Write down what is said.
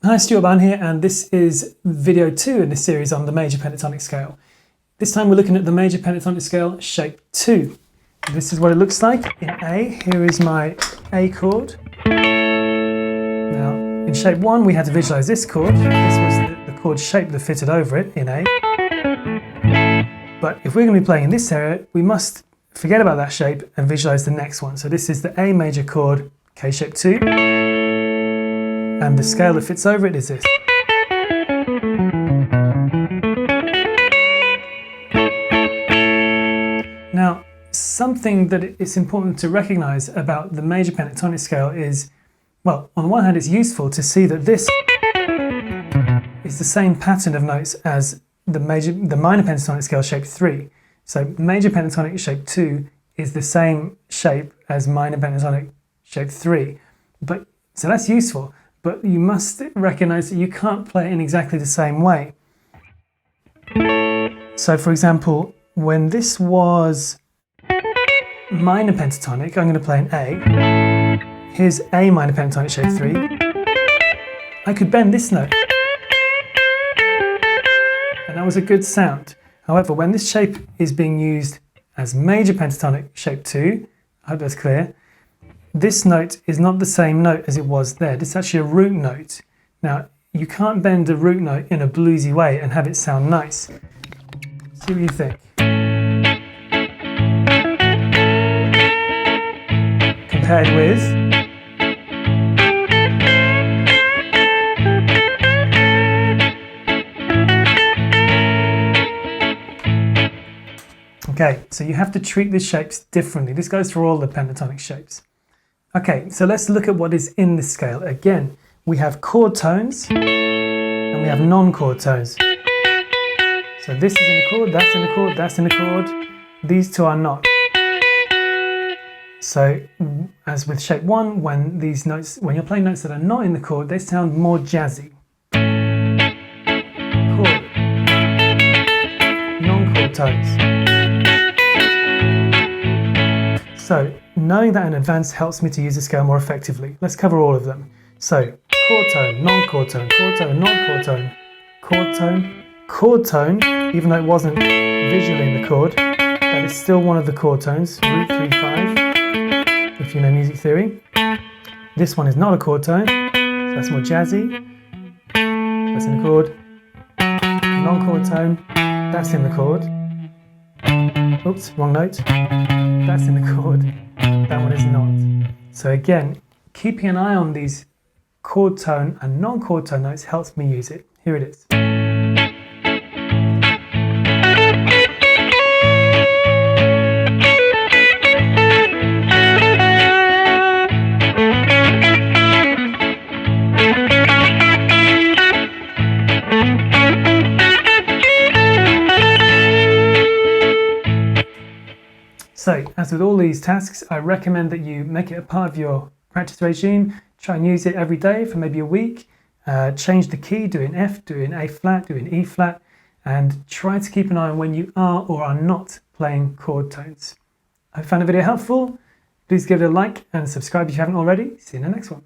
Hi, Stuart Barn here, and this is video 2 in this series on the major pentatonic scale. This time we're looking at the major pentatonic scale, shape 2. This is what it looks like in A. Here is my A chord. Now, in shape 1 we had to visualize this chord. This was the chord shape that fitted over it in A. But if we're going to be playing in this area, we must forget about that shape and visualize the next one. So this is the A major chord, K shape 2. And the scale that fits over it is this. Now, something that it's important to recognize about the major pentatonic scale is, well, on one hand it's useful to see that this is the same pattern of notes as the minor pentatonic scale shape 3. So major pentatonic shape 2 is the same shape as minor pentatonic shape 3. So that's useful. But you must recognize that you can't play it in exactly the same way. So for example, when this was minor pentatonic, I'm going to play an A. Here's A minor pentatonic shape 3. I could bend this note. And that was a good sound. However, when this shape is being used as major pentatonic shape 2, I hope that's clear, this note is not the same note as it was there. This is actually a root note. Now, you can't bend a root note in a bluesy way and have it sound nice. See what you think. Compared with okay, so you have to treat the shapes differently. This goes for all the pentatonic shapes. Okay, so let's look at what is in this scale. Again, we have chord tones and we have non-chord tones. So this is in a chord, that's in a chord, that's in a chord. These two are not. So as with shape 1, when you're playing notes that are not in the chord, they sound more jazzy. Chord. Non-chord tones. So, knowing that in advance helps me to use the scale more effectively. Let's cover all of them. So, chord tone, non-chord tone, chord tone, non-chord tone, chord tone, chord tone, even though it wasn't visually in the chord, that is still one of the chord tones, root 3/5, if you know music theory. This one is not a chord tone, so that's more jazzy. That's in the chord. Non-chord tone, that's in the chord. Oops, wrong note. That's in the chord, that one is not. So again, keeping an eye on these chord tone and non-chord tone notes helps me use it. Here it is. So, as with all these tasks, I recommend that you make it a part of your practice regime. Try and use it every day for maybe a week. Change the key, do it in F, do it in A flat, do it in E flat, and try to keep an eye on when you are or are not playing chord tones. I hope you found the video helpful. Please give it a like and subscribe if you haven't already. See you in the next one.